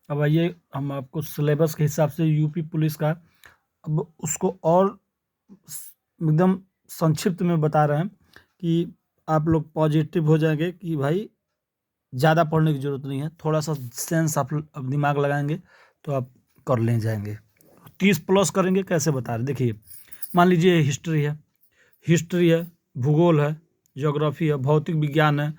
अब आइए हम आपको सिलेबस के हिसाब से यूपी पुलिस का अब उसको और एकदम संक्षिप्त में बता रहे हैं कि आप लोग पॉजिटिव हो जाएंगे कि भाई ज़्यादा पढ़ने की ज़रूरत नहीं है, थोड़ा सा सेंस आप अब दिमाग लगाएंगे तो आप कर ले जाएंगे। 30+ करेंगे, कैसे बता रहे देखिए। मान लीजिए हिस्ट्री है, भूगोल है, ज्योग्राफी है, भौतिक विज्ञान है,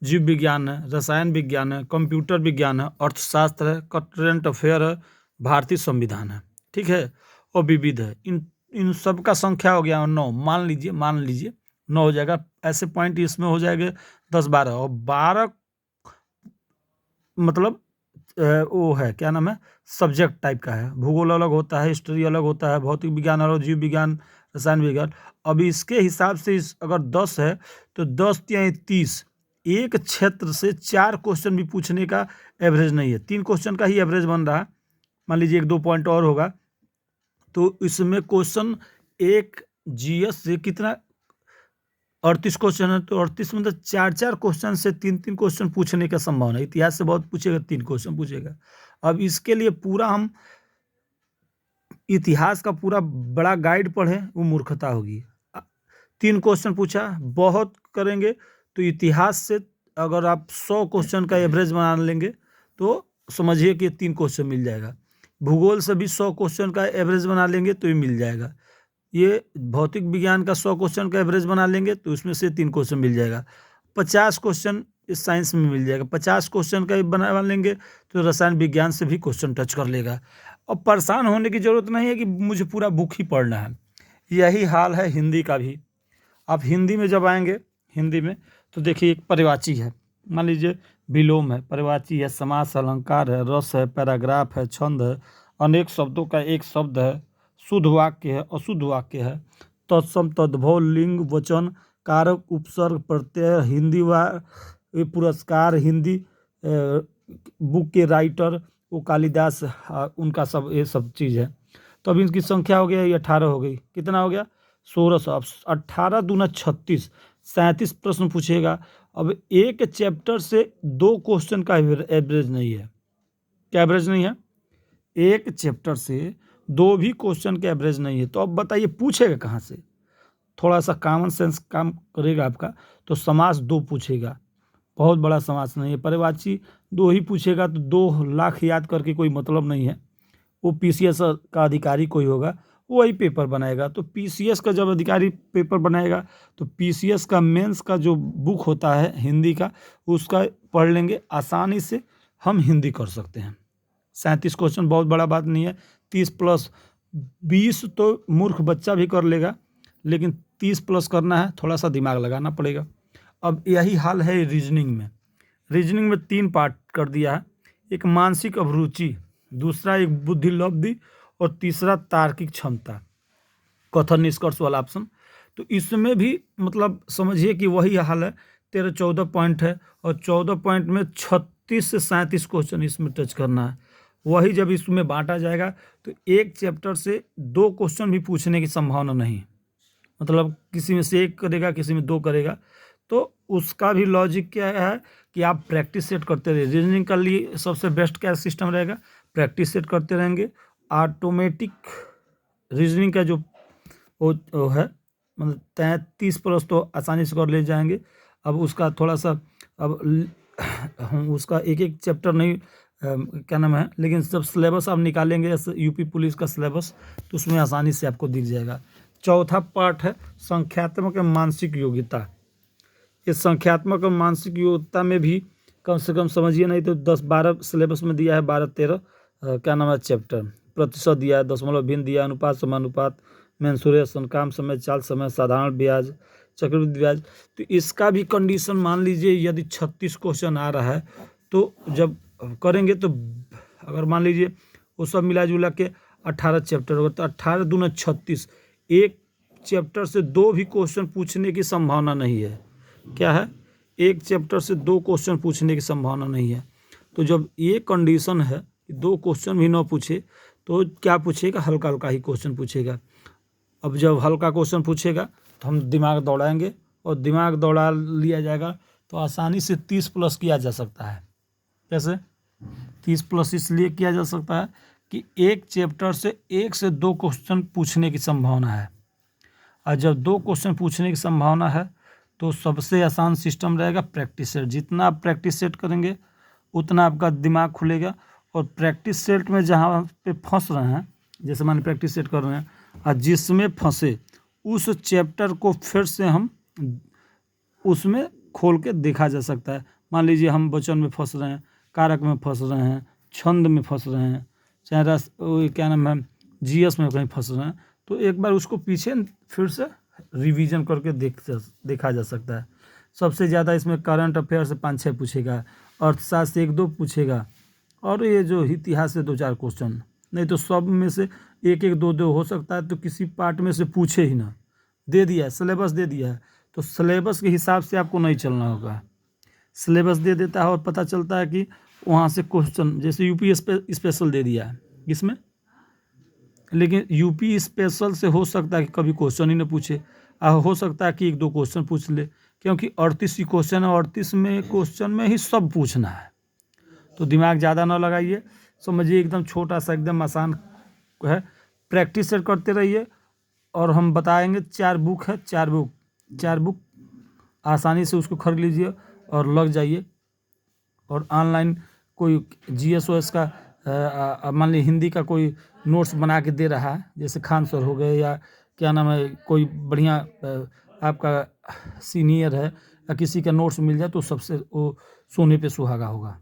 जीव विज्ञान है, रसायन विज्ञान है, कंप्यूटर विज्ञान है, अर्थशास्त्र है, करंट अफेयर है, भारतीय संविधान है, ठीक है, और विविध है। इन इन सब का संख्या हो गया 9। मान लीजिए 9 हो जाएगा। ऐसे पॉइंट इसमें हो जाएंगे 10-12, और 12 मतलब वो है क्या नाम है, सब्जेक्ट टाइप का है। भूगोल अलग होता है, हिस्ट्री अलग होता है, भौतिक विज्ञान अलग, जीव विज्ञान, रसायन विज्ञान। अब इसके हिसाब से अगर 10 है तो 10 या 30, एक क्षेत्र से 4 क्वेश्चन भी पूछने का एवरेज नहीं है, 3 क्वेश्चन का ही एवरेज बन रहा है। मान लीजिए 1-2 पॉइंट और होगा तो इसमें क्वेश्चन एक जीएस से कितना 38 क्वेश्चन है, तो 38 मतलब 4-4 क्वेश्चन से 3-3 क्वेश्चन पूछने का संभावना है। इतिहास से बहुत पूछेगा, 3 क्वेश्चन पूछेगा। अब इसके लिए पूरा हम इतिहास का पूरा बड़ा गाइड पढ़ें वो मूर्खता होगी। 3 क्वेश्चन पूछा, बहुत करेंगे तो इतिहास से अगर आप 100 क्वेश्चन का एवरेज बना लेंगे तो समझिए कि 3 क्वेश्चन मिल जाएगा। भूगोल से भी 100 क्वेश्चन का एवरेज बना लेंगे तो ये मिल जाएगा। ये भौतिक विज्ञान का 100 क्वेश्चन का एवरेज बना लेंगे तो उसमें से 3 क्वेश्चन मिल जाएगा। 50 क्वेश्चन इस साइंस में मिल जाएगा, 50 क्वेश्चन का बना लेंगे तो रसायन विज्ञान से भी क्वेश्चन टच कर लेगा। और परेशान होने की ज़रूरत नहीं है कि मुझे पूरा बुक ही पढ़ना है। यही हाल है हिंदी का भी। आप हिंदी में जब आएंगे, हिंदी में तो देखिए एक पर्यायवाची है, मान लीजिए विलोम है, पर्यायवाची है, समास अलंकार है, रस है, पैराग्राफ है, छंद है, अनेक शब्दों का एक शब्द है, शुद्ध वाक्य है, अशुद्ध वाक्य है, तत्सम तद्भव, लिंग वचन, कारक, उपसर्ग, प्रत्यय, हिंदी व पुरस्कार, हिंदी बुक के राइटर वो कालिदास, उनका सब ये सब चीज़ है। तो अब इनकी संख्या हो गया, ये 18 हो गई। कितना हो गया? 1600। 18 दूना 36, 37 प्रश्न पूछेगा। अब एक चैप्टर से 2 क्वेश्चन का एवरेज नहीं है। क्या एवरेज नहीं है? एक चैप्टर से 2 भी क्वेश्चन का एवरेज नहीं है। तो अब बताइए पूछेगा कहाँ से? थोड़ा सा कॉमन सेंस काम करेगा आपका तो समास 2 पूछेगा, बहुत बड़ा समास नहीं है। पर्यायवाची 2 ही पूछेगा तो 2 लाख याद करके कोई मतलब नहीं है। वो पीसीएस का अधिकारी कोई होगा वही पेपर बनाएगा। तो पीसीएस का जब अधिकारी पेपर बनाएगा तो पीसीएस का मेंस का जो बुक होता है हिंदी का, उसका पढ़ लेंगे, आसानी से हम हिंदी कर सकते हैं। 37 क्वेश्चन बहुत बड़ा बात नहीं है। 30+20 तो मूर्ख बच्चा भी कर लेगा, लेकिन 30+ करना है, थोड़ा सा दिमाग लगाना पड़ेगा। अब यही हाल है रीजनिंग में। रीजनिंग में 3 पार्ट कर दिया है, एक मानसिक अभिरुचि, दूसरा एक बुद्धिलब्धि, और तीसरा तार्किक क्षमता, कथन निष्कर्ष वाला ऑप्शन। तो इसमें भी मतलब समझिए कि वही हाल है। 13-14 पॉइंट है और 14 पॉइंट में 36 से 37 क्वेश्चन इसमें टच करना है। वही जब इसमें बांटा जाएगा तो एक चैप्टर से 2 क्वेश्चन भी पूछने की संभावना नहीं, मतलब किसी में से 1 करेगा, किसी में 2 करेगा। तो उसका भी लॉजिक क्या है कि आप प्रैक्टिस सेट करते रहिए। रीजनिंग के लिए सबसे बेस्ट क्या सिस्टम रहेगा? प्रैक्टिस सेट करते रहेंगे। ऑटोमेटिक रीजनिंग का जो वो है, मतलब 33+ तो आसानी से कर ले जाएंगे। अब उसका थोड़ा सा अब हम उसका एक चैप्टर नहीं क्या नाम है, लेकिन जब सिलेबस आप निकालेंगे यूपी पुलिस का सिलेबस तो उसमें आसानी से आपको दिख जाएगा। चौथा पार्ट है संख्यात्मक एवं मानसिक योग्यता। इस संख्यात्मक और मानसिक योग्यता में भी कम से कम समझिए नहीं तो 10-12 सिलेबस में दिया है, 12-13 क्या नाम है चैप्टर। प्रतिशत दिया है, दशमलव भिन्न दिया, अनुपात समानुपात, मेंसुरेशन, काम समय, चाल समय, साधारण ब्याज, चक्रवृद्धि ब्याज। तो इसका भी कंडीशन मान लीजिए यदि 36 क्वेश्चन आ रहा है तो जब करेंगे तो अगर मान लीजिए वो सब मिला जुला के 18 चैप्टर होगा तो 18 दूना 36, एक चैप्टर से 2 भी क्वेश्चन पूछने की संभावना नहीं है। क्या है? एक चैप्टर से 2 क्वेश्चन पूछने की संभावना नहीं है। तो जब ये कंडीशन है कि 2 क्वेश्चन भी ना पूछे तो क्या पूछेगा? हल्का हल्का ही क्वेश्चन पूछेगा। अब जब हल्का क्वेश्चन पूछेगा तो हम दिमाग दौड़ाएंगे, और दिमाग दौड़ा लिया जाएगा तो आसानी से 30+ किया जा सकता है। कैसे? 30 प्लस इसलिए किया जा सकता है कि एक चैप्टर से 1 से 2 क्वेश्चन पूछने की संभावना है, और जब 2 क्वेश्चन पूछने की संभावना है तो सबसे आसान सिस्टम रहेगा प्रैक्टिस सेट। जितना आप प्रैक्टिस सेट करेंगे उतना आपका दिमाग खुलेगा, और प्रैक्टिस सेट में जहाँ पे फंस रहे हैं, जैसे मान प्रैक्टिस सेट कर रहे हैं और जिसमें फंसे उस चैप्टर को फिर से हम उसमें खोल के देखा जा सकता है। मान लीजिए हम वचन में फंस रहे हैं, कारक में फंस रहे हैं, छंद में फंस रहे हैं, चाहे क्या नाम है जीएस में कहीं फंस रहे हैं, तो एक बार उसको पीछे फिर से रिवीजन करके देखा जा सकता है। सबसे ज़्यादा इसमें करंट अफेयर से 5-6 पूछेगा, अर्थशास्त्र से 1-2 पूछेगा, और ये जो इतिहास से 2-4 क्वेश्चन, नहीं तो सब में से 1-1, 2-2 हो सकता है, तो किसी पार्ट में से पूछे ही ना। दे दिया है, सिलेबस दे दिया है, तो सिलेबस के हिसाब से आपको नहीं चलना होगा। सिलेबस दे देता है और पता चलता है कि वहाँ से क्वेश्चन, जैसे यूपी स्पेशल दे दिया है इसमें, लेकिन यूपी स्पेशल से हो सकता है कि कभी क्वेश्चन ही ना पूछे, हो सकता है कि 1-2 क्वेश्चन पूछ ले, क्योंकि 38 ही क्वेश्चन है, 38 में क्वेश्चन में ही सब पूछना है। तो दिमाग ज़्यादा ना लगाइए, समझिए एकदम छोटा सा, एकदम आसान है। प्रैक्टिस करते रहिए, और हम बताएंगे 4 बुक है, 4 बुक आसानी से उसको खरीद लीजिए और लग जाइए। और ऑनलाइन कोई जीएस ओएस का मान लीजिए हिंदी का कोई नोट्स बना के दे रहा है, जैसे खान सर हो गए, या क्या नाम है, कोई बढ़िया आपका सीनियर है, या किसी का नोट्स मिल जाए तो सबसे वो सोने पे सुहागा होगा।